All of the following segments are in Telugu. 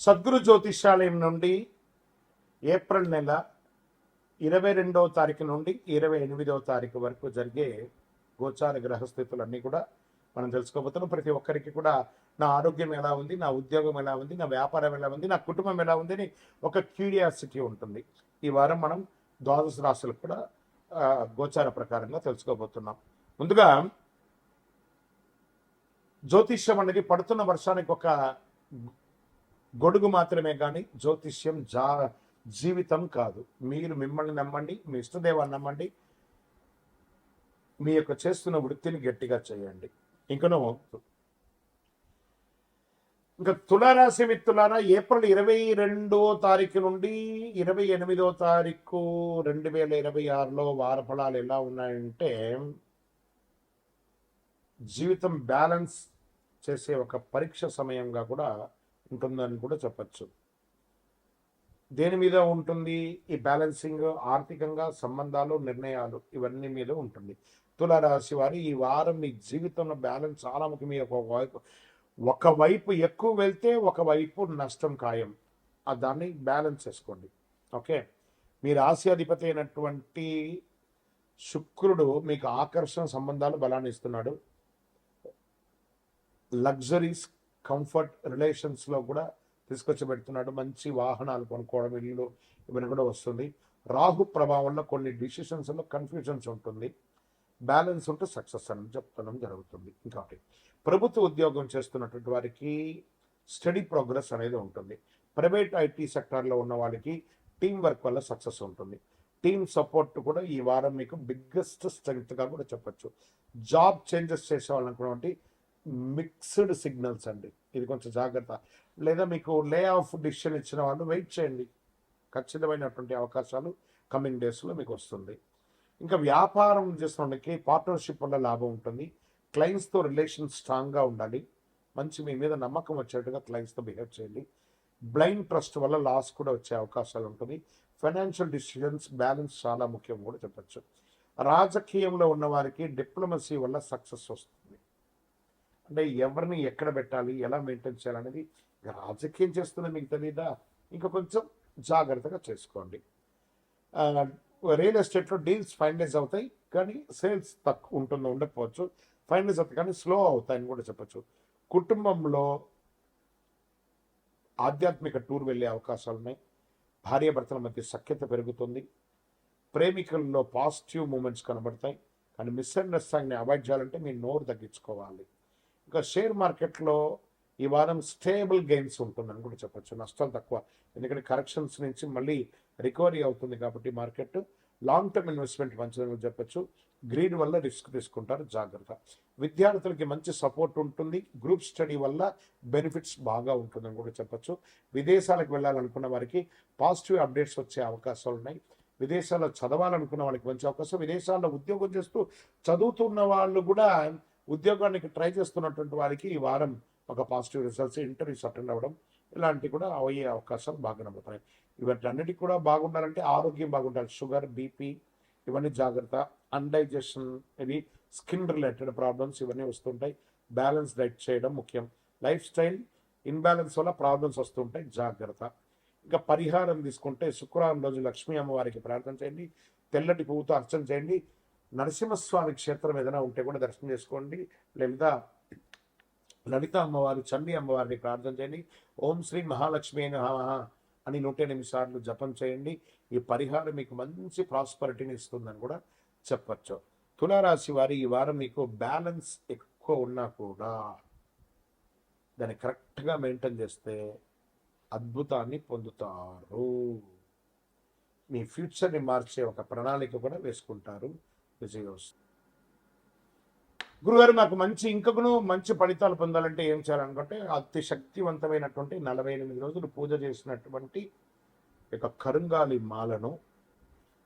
సద్గురు జ్యోతిష్యాలయం నుండి ఏప్రిల్ నెల 22వ తారీఖు నుండి 28వ తారీఖు వరకు జరిగే గోచార గ్రహస్థితులన్నీ కూడా మనం తెలుసుకోబోతున్నాం. ప్రతి ఒక్కరికి కూడా నా ఆరోగ్యం ఎలా ఉంది, నా ఉద్యోగం ఎలా ఉంది, నా వ్యాపారం ఎలా ఉంది, నా కుటుంబం ఎలా ఉంది అని ఒక క్యూరియాసిటీ ఉంటుంది. ఈ వారం మనం ద్వాదశ రాశులకు కూడా గోచార ప్రకారంగా తెలుసుకోబోతున్నాం. ముందుగా జ్యోతిష్యం అనేది పడుతున్న వర్షానికి ఒక గొడుగు మాత్రమే కానీ జ్యోతిష్యం జీవితం కాదు. మీరు మిమ్మల్ని నమ్మండి, మీ ఇష్టదేవాన్ని నమ్మండి, మీ యొక్క చేస్తున్న వృత్తిని గట్టిగా చేయండి. ఇంకా తులారాశి మిత్రులారా, ఏప్రిల్ 22వ తారీఖు నుండి 28వ తారీఖు 2026లో వార ఫలాలు ఎలా ఉన్నాయంటే, జీవితం బ్యాలెన్స్ చేసే ఒక పరీక్ష సమయంగా కూడా ఉంటుందని కూడా చెప్పచ్చు. దేని మీద ఉంటుంది ఈ బ్యాలెన్సింగ్? ఆర్థికంగా, సంబంధాలు, నిర్ణయాలు, ఇవన్నీ మీద ఉంటుంది. తులారాశి వారి ఈ వారం మీ జీవితంలో బ్యాలెన్స్ చాలా ముఖ్యం. ఒకవైపు ఎక్కువ వెళ్తే ఒకవైపు నష్టం ఖాయం. దాన్ని బ్యాలెన్స్ చేసుకోండి. ఓకే, మీ రాశ్యాధిపతి అయినటువంటి శుక్రుడు మీకు ఆకర్షణ, సంబంధాలు బలాన్ని ఇస్తున్నాడు. లగ్జరీస్, కంఫర్ట్, రిలేషన్స్లో కూడా తీసుకొచ్చి పెడుతున్నాడు. మంచి వాహనాలు కొనుక్కోవడం, ఇల్లు, ఇవన్నీ కూడా వస్తుంది. రాహు ప్రభావంలో కొన్ని డిసిషన్స్లో కన్ఫ్యూజన్స్ ఉంటుంది. బ్యాలెన్స్ ఉంటే సక్సెస్ అని చెప్తడం జరుగుతుంది. ఇంకొకటి, ప్రభుత్వ ఉద్యోగం చేస్తున్నటువంటి వారికి స్టడీ ప్రోగ్రెస్ అనేది ఉంటుంది. ప్రైవేట్ ఐటీ సెక్టార్లో ఉన్న వాళ్ళకి టీం వర్క్ వల్ల సక్సెస్ ఉంటుంది. టీమ్ సపోర్ట్ కూడా ఈ వారం మీకు బిగ్గెస్ట్ స్ట్రెంగ్త్గా కూడా చెప్పచ్చు. జాబ్ చేంజెస్ చేసే వాళ్ళనుకున్నటువంటి మిక్స్డ్ సిగ్నల్స్ అండి, ఇది కొంచెం జాగ్రత్త. లేదా మీకు లే ఆఫ్ డిసిషన్ ఇచ్చిన వాళ్ళు వెయిట్ చేయండి, ఖచ్చితమైనటువంటి అవకాశాలు కమింగ్ డేస్లో మీకు వస్తుంది. ఇంకా వ్యాపారం చేసిన పార్ట్నర్షిప్ వల్ల లాభం ఉంటుంది. క్లయింట్స్తో రిలేషన్ స్ట్రాంగ్గా ఉండాలి. మంచి మీ మీద నమ్మకం వచ్చేట్టుగా క్లయింట్స్తో బిహేవ్ చేయండి. బ్లైండ్ ట్రస్ట్ వల్ల లాస్ కూడా వచ్చే అవకాశాలు ఉంటుంది. ఫైనాన్షియల్ డిసిషన్స్ బ్యాలెన్స్ చాలా ముఖ్యం కూడా చెప్పచ్చు. రాజకీయంలో ఉన్న వారికి డిప్లొమసీ వల్ల సక్సెస్ వస్తుంది. అంటే ఎవరిని ఎక్కడ పెట్టాలి, ఎలా మెయింటైన్ చేయాలనేది రాజకీయం చేస్తున్న మీకు తెలీదా? ఇంకా కొంచెం జాగ్రత్తగా చేసుకోండి. రియల్ ఎస్టేట్లో డీల్స్ ఫైనలైజ్ అవుతాయి, కానీ సేల్స్ తక్కువ ఉండకపోవచ్చు. ఫైనలైజ్ అవుతాయి కానీ స్లో అవుతాయని కూడా చెప్పచ్చు. కుటుంబంలో ఆధ్యాత్మిక టూర్ వెళ్ళే అవకాశాలు ఉన్నాయి. భార్యాభర్తల మధ్య సఖ్యత పెరుగుతుంది. ప్రేమికుల్లో పాజిటివ్ మూమెంట్స్ కనబడతాయి. కానీ మిస్అండర్స్టాండింగ్ని అవాయిడ్ చేయాలంటే మీ నోరు తగ్గించుకోవాలి. ఇంకా షేర్ మార్కెట్లో ఈ వారం స్టేబుల్ గెయిన్స్ ఉంటుందని కూడా చెప్పచ్చు. నష్టాలు తక్కువ, ఎందుకంటే కరెక్షన్స్ నుంచి మళ్ళీ రికవరీ అవుతుంది కాబట్టి మార్కెట్. లాంగ్ టర్మ్ ఇన్వెస్ట్మెంట్ మంచిదని చెప్పచ్చు. గ్రీడ్ వల్ల రిస్క్ తీసుకుంటారు, జాగ్రత్త. విద్యార్థులకి మంచి సపోర్ట్ ఉంటుంది. గ్రూప్ స్టడీ వల్ల బెనిఫిట్స్ బాగా ఉంటుందని కూడా చెప్పచ్చు. విదేశాలకు వెళ్ళాలనుకున్న వారికి పాజిటివ్ అప్డేట్స్ వచ్చే అవకాశాలు ఉన్నాయి. విదేశాల్లో చదవాలనుకున్న వాళ్ళకి మంచి అవకాశం. విదేశాల్లో ఉద్యోగం చేస్తూ చదువుతున్న వాళ్ళు కూడా ఉద్యోగానికి ట్రై చేస్తున్నటువంటి వారికి ఈ వారం ఒక పాజిటివ్ రిజల్ట్స్, ఇంటర్వ్యూస్ అటెండ్ అవ్వడం, ఇలాంటివి కూడా అయ్యే అవకాశాలు బాగా నమ్ముతాయి. ఇవన్నిటికీ కూడా బాగుండాలంటే ఆరోగ్యం బాగుండాలి. షుగర్, బీపీ, ఇవన్నీ జాగ్రత్త. అన్డైజెషన్, ఇవి స్కిన్ రిలేటెడ్ ప్రాబ్లమ్స్ ఇవన్నీ వస్తుంటాయి. బ్యాలెన్స్ డైట్ చేయడం ముఖ్యం. లైఫ్ స్టైల్ ఇన్బ్యాలెన్స్ వల్ల ప్రాబ్లమ్స్ వస్తుంటాయి, జాగ్రత్త. ఇంకా పరిహారం తీసుకుంటే శుక్రవారం రోజు లక్ష్మీ అమ్మవారికి ప్రార్థన చేయండి. తెల్లటి పువ్వుతో అర్చన చేయండి. నరసింహస్వామి క్షేత్రం ఏదైనా ఉంటే కూడా దర్శనం చేసుకోండి. లేదా లలిత అమ్మవారు, చండీ అమ్మవారిని ప్రార్థన చేయండి. ఓం శ్రీ మహాలక్ష్మి అని 108 సార్లు జపం చేయండి. ఈ పరిహారం మీకు మంచి ప్రాస్పరిటీని ఇస్తుందని కూడా చెప్పచ్చు. తులారాశి వారి ఈ వారం మీకు బ్యాలెన్స్ ఎక్కువ ఉన్నా కూడా దాన్ని కరెక్ట్గా మెయింటైన్ చేస్తే అద్భుతాన్ని పొందుతారు. మీ ఫ్యూచర్ని మార్చే ఒక ప్రణాళిక కూడా వేసుకుంటారు. విజయోస్. గురుగారు, నాకు మంచి ఫలితాలు పొందాలంటే ఏం చేయాలనుకుంటే, అతి శక్తివంతమైనటువంటి 48 రోజులు పూజ చేసినటువంటి యొక్క కరుంగాలి మాలను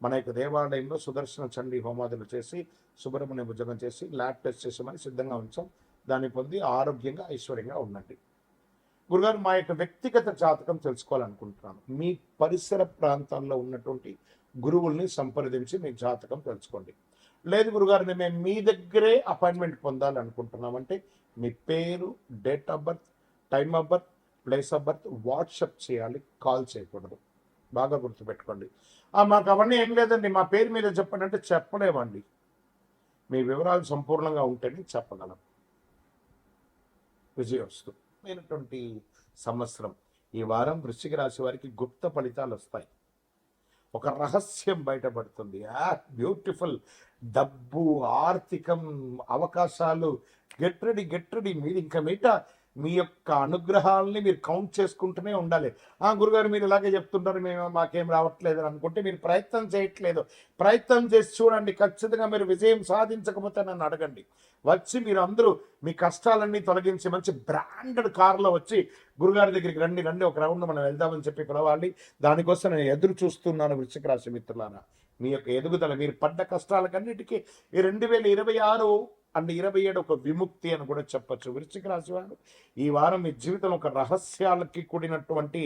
మన యొక్క దేవాలయంలో సుదర్శన చండీ హోమాదులు చేసి, సుబ్రహ్మణ్య భుజగం చేసి, ల్యాబ్ టెస్ట్ చేసి మరి సిద్ధంగా ఉంచాం. దాన్ని పొంది ఆరోగ్యంగా, ఐశ్వర్యంగా ఉండండి. గురుగారు, మా యొక్క వ్యక్తిగత జాతకం తెలుసుకోవాలనుకుంటున్నాను. మీ పరిసర ప్రాంతాల్లో ఉన్నటువంటి గురువుల్ని సంప్రదించి మీ జాతకం తెలుసుకోండి. లేదు గురుగారు, మేము మీ దగ్గరే అపాయింట్మెంట్ పొందాలనుకుంటున్నామంటే మీ పేరు, date of birth, time of birth, place of birth WhatsApp చేయాలి, కాల్ చేయకూడదు. బాగా గుర్తుపెట్టుకోండి. మాకు అవన్నీ ఏం లేదండి, మా పేరు మీద చెప్పండి అంటే చెప్పలేమండి. మీ వివరాలు సంపూర్ణంగా ఉంటేనే చెప్పగలం. విజయవస్తు అయినటువంటి సంవత్సరం. ఈ వారం వృశ్చిక రాశి వారికి గుప్త ఫలితాలు వస్తాయి. ఒక రహస్యం బయటపడుతుంది. బ్యూటిఫుల్. డబ్బు, ఆర్థికం, అవకాశాలు. Get ready. మీరు ఇంకా మీట మీ యొక్క అనుగ్రహాలని మీరు కౌంట్ చేసుకుంటూనే ఉండాలి. గురుగారు మీరు ఇలాగే చెప్తుంటారు, మేము మాకేం రావట్లేదు అని అనుకుంటే మీరు ప్రయత్నం చేయట్లేదు. ప్రయత్నం చేసి చూడండి, ఖచ్చితంగా మీరు విజయం సాధించకపోతే నన్ను అడగండి. వచ్చి మీరు అందరూ మీ కష్టాలన్నీ తొలగించి మంచి బ్రాండెడ్ కారులో వచ్చి గురుగారి దగ్గరికి రండి, ఒక రౌండ్ మనం వెళ్దామని చెప్పి పిలవాలి. దానికోసం నేను ఎదురు చూస్తున్నాను. వృశ్చిక రాశి మిత్రులారా, మీ యొక్క ఎదుగుదల, మీరు పడ్డ కష్టాలకన్నిటికీ ఈ 2026 అండ్ 27 ఒక విముక్తి అని కూడా చెప్పచ్చు. వృశ్చిక రాశి వారు ఈ వారం మీ జీవితం ఒక రహస్యాలకి కూడినటువంటి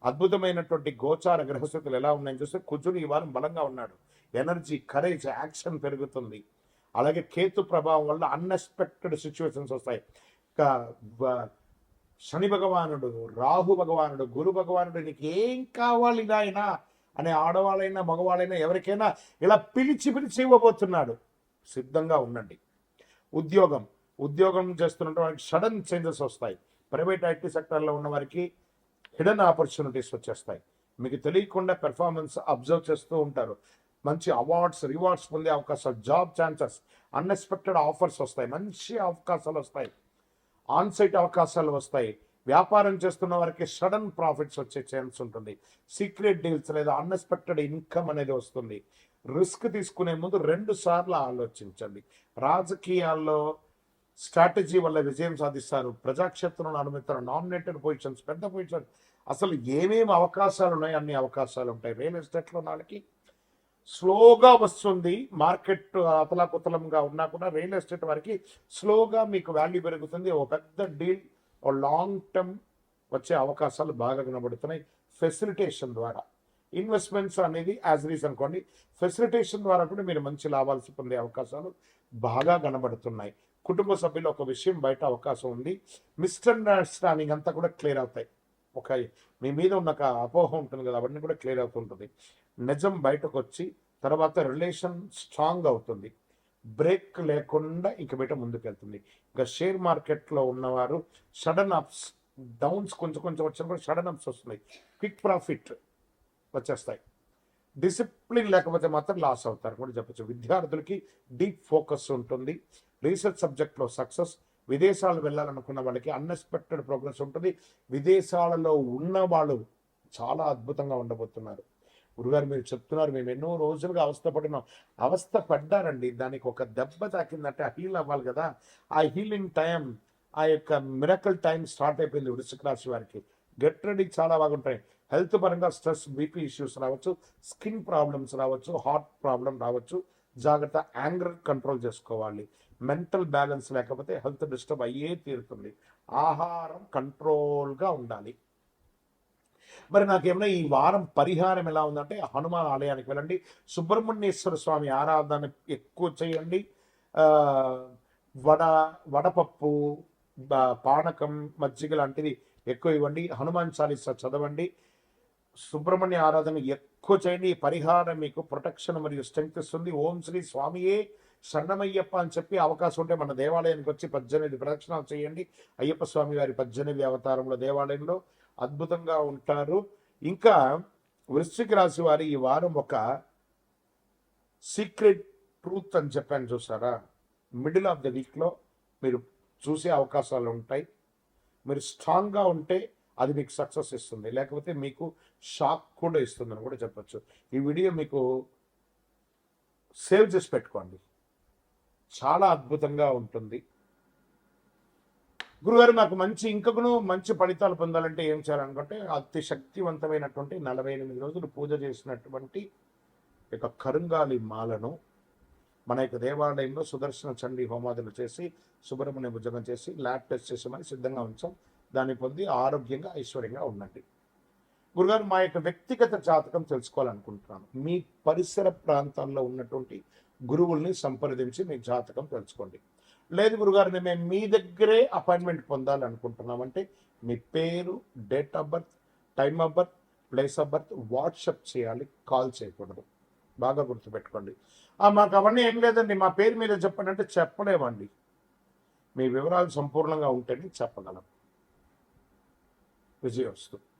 అద్భుతమైనటువంటి గోచార గ్రహస్థితులు ఎలా ఉన్నాయని చూస్తే, కుజుడు ఈ వారం బలంగా ఉన్నాడు. ఎనర్జీ, కరేజ్, యాక్షన్ పెరుగుతుంది. అలాగే కేతు ప్రభావం వల్ల అన్ఎక్స్పెక్టెడ్ సిచ్యువేషన్స్ వస్తాయి. శని భగవానుడు, రాహు భగవానుడు, గురు భగవానుడు నీకు ఏం కావాలి నాయనా అనే ఆడవాళ్ళైనా మగవాళ్ళైనా ఎవరికైనా ఇలా పిలిచి ఇవ్వబోతున్నాడు. సిద్ధంగా ఉండండి. ఉద్యోగం చేస్తున్నటువంటి సడన్ చేంజెస్ వస్తాయి. ప్రైవేట్ ఐటీ సెక్టర్లో ఉన్న వారికి హిడెన్ ఆపర్చునిటీస్ వచ్చేస్తాయి. మీకు తెలియకుండా పెర్ఫార్మెన్స్ అబ్జర్వ్ చేస్తూ ఉంటారు. మంచి అవార్డ్స్, రివార్డ్స్ పొందే అవకాశాలు, జాబ్ ఛాన్సెస్, అన్ఎక్స్పెక్టెడ్ ఆఫర్స్ వస్తాయి. మంచి అవకాశాలు వస్తాయి. ఆన్సైట్ అవకాశాలు వస్తాయి. వ్యాపారం చేస్తున్న వారికి సడన్ ప్రాఫిట్స్ వచ్చే ఛాన్స్ ఉంటుంది. సీక్రెట్ డీల్స్ లేదా అన్ఎక్స్పెక్టెడ్ ఇన్కమ్ అనేది వస్తుంది. రిస్క్ తీసుకునే ముందు 2 సార్లు ఆలోచించండి. రాజకీయాల్లో స్ట్రాటజీ వల్ల విజయం సాధిస్తారు. ప్రజాక్షేత్రంలో అనుమతిస్తారు. నామినేటెడ్ పొజిషన్స్, పెద్ద పొజిషన్, అసలు ఏమేమి అవకాశాలు ఉన్నాయి అన్ని అవకాశాలు ఉంటాయి. రియల్ ఎస్టేట్లో వాళ్ళకి స్లోగా వస్తుంది. మార్కెట్ అతలాకుతలంగా ఉన్నా కూడా రియల్ ఎస్టేట్ వారికి స్లోగా మీకు వాల్యూ పెరుగుతుంది. ఒక పెద్ద డీల్, ఓ లాంగ్ టర్మ్ వచ్చే అవకాశాలు బాగా కనబడుతున్నాయి. ఫెసిలిటేషన్ ద్వారా ఇన్వెస్ట్మెంట్స్ అనేది యాజ్ రీజ్ అనుకోండి. ఫెసిలిటేషన్ ద్వారా కూడా మీరు మంచి లాభాలు పొందే అవకాశాలు బాగా కనబడుతున్నాయి. కుటుంబ సభ్యులు ఒక విషయం బయట అవకాశం ఉంది. మిస్అండర్స్టాండింగ్ అంతా కూడా క్లియర్ అవుతాయి. ఒక మీ మీద ఉన్న ఒక అపోహ ఉంటుంది కదా, అవన్నీ కూడా క్లియర్ అవుతుంటుంది. నిజం బయటకు వచ్చి తర్వాత రిలేషన్ స్ట్రాంగ్ అవుతుంది. బ్రేక్ లేకుండా ఇంక బయట ముందుకెళ్తుంది. ఇంకా షేర్ మార్కెట్లో ఉన్నవారు సడన్ అప్స్, డౌన్స్ కొంచెం వచ్చినా కూడా సడన్ అప్స్ వస్తున్నాయి. క్విక్ ప్రాఫిట్ వచ్చేస్తాయి. డిసిప్లిన్ లేకపోతే మాత్రం లాస్ అవుతారు కూడా చెప్పచ్చు. విద్యార్థులకి డీప్ ఫోకస్ ఉంటుంది. రీసెర్చ్ సబ్జెక్ట్లో సక్సెస్. విదేశాలు వెళ్ళాలనుకున్న వాళ్ళకి అన్ఎక్స్పెక్టెడ్ ప్రోగ్రెస్ ఉంటుంది. విదేశాలలో ఉన్న వాళ్ళు చాలా అద్భుతంగా ఉండబోతున్నారు. గురుగారు మీరు చెప్తున్నారు, మేము ఎన్నో రోజులుగా అవస్థ పడ్డారండి. దానికి ఒక దెబ్బ తాకిందంటే హీల్ అవ్వాలి కదా. ఆ హీలింగ్ టైం, ఆ యొక్క మిరకల్ టైం స్టార్ట్ అయిపోయింది వృశ్చిక రాశి వారికి. గెట్ రెడీ చాలా బాగుంటాయి. హెల్త్ పరంగా స్ట్రెస్, బీపీ ఇష్యూస్ రావచ్చు, స్కిన్ ప్రాబ్లమ్స్ రావచ్చు, హార్ట్ ప్రాబ్లం రావచ్చు. జాగ్రత్త. యాంగర్ కంట్రోల్ చేసుకోవాలి. మెంటల్ బ్యాలెన్స్ లేకపోతే హెల్త్ డిస్టర్బ్ అయ్యే తీరుతుంది. ఆహారం కంట్రోల్గా ఉండాలి. మరి నాకేమైనా ఈ వారం పరిహారం ఎలా ఉందంటే, హనుమాన్ ఆలయానికి వెళ్ళండి. సుబ్రహ్మణ్యేశ్వర స్వామి ఆరాధన ఎక్కువ చేయండి. వడపప్పు, పానకం, మజ్జిగ లాంటిది ఎక్కువ ఇవ్వండి. హనుమాన్ చాలీసా చదవండి. సుబ్రహ్మణ్య ఆరాధన ఎక్కువ చేయండి. పరిహారం మీకు ప్రొటెక్షన్ మరియు స్ట్రెంగ్త్ ఇస్తుంది. ఓం శ్రీ స్వామియే శరణమయ్యప్ప అని చెప్పి అవకాశం ఉంటే మన దేవాలయానికి వచ్చి 18 ప్రదక్షిణాలు చేయండి. అయ్యప్ప స్వామి వారి 18 అవతారంలో దేవాలయంలో అద్భుతంగా ఉంటారు. ఇంకా వృశ్చిక రాశి వారి ఈ వారం ఒక సీక్రెట్ ట్రూత్ అని చెప్పాను చూసారా, మిడిల్ ఆఫ్ ద వీక్లో మీరు చూసే అవకాశాలు ఉంటాయి. మీరు స్ట్రాంగ్గా ఉంటే అది మీకు సక్సెస్ ఇస్తుంది, లేకపోతే మీకు షాక్ కూడా ఇస్తుందని కూడా చెప్పచ్చు. ఈ వీడియో మీకు సేవ్ చేసి పెట్టుకోండి, చాలా అద్భుతంగా ఉంటుంది. గురుగారు నాకు ఇంకను మంచి ఫలితాలు పొందాలంటే ఏం చేయాలనుకుంటే, అతి శక్తివంతమైనటువంటి 48 రోజులు పూజ చేసినటువంటి యొక్క కరుంగాలి మాలను మన యొక్క దేవాలయంలో సుదర్శన చండీ హోమాదులు చేసి, సుబ్రహ్మణ్య భుజంగం చేసి, ల్యాబ్ టెస్ట్ చేసి మరి సిద్ధంగా ఉంచాం. దాన్ని పొంది ఆరోగ్యంగా ఐశ్వర్యంగా ఉండండి. గురుగారు మా యొక్క వ్యక్తిగత జాతకం తెలుసుకోవాలనుకుంటున్నాను. మీ పరిసర ప్రాంతాల్లో ఉన్నటువంటి గురువుల్ని సంప్రదించి మీ జాతకం తెలుసుకోండి. లేదు గురుగారు మేము మీ దగ్గరే అపాయింట్మెంట్ పొందాలనుకుంటున్నామంటే మీ పేరు, date of birth, time of birth, place of birth WhatsApp చేయాలి, కాల్ చేయకూడదు. బాగా గుర్తుపెట్టుకోండి. మాకు అవన్నీ ఏం లేదండి, మా పేరు మీద చెప్పండి అంటే చెప్పలేమండి. మీ వివరాలు సంపూర్ణంగా ఉంటేనే చెప్పగలం. విజయోస్తు.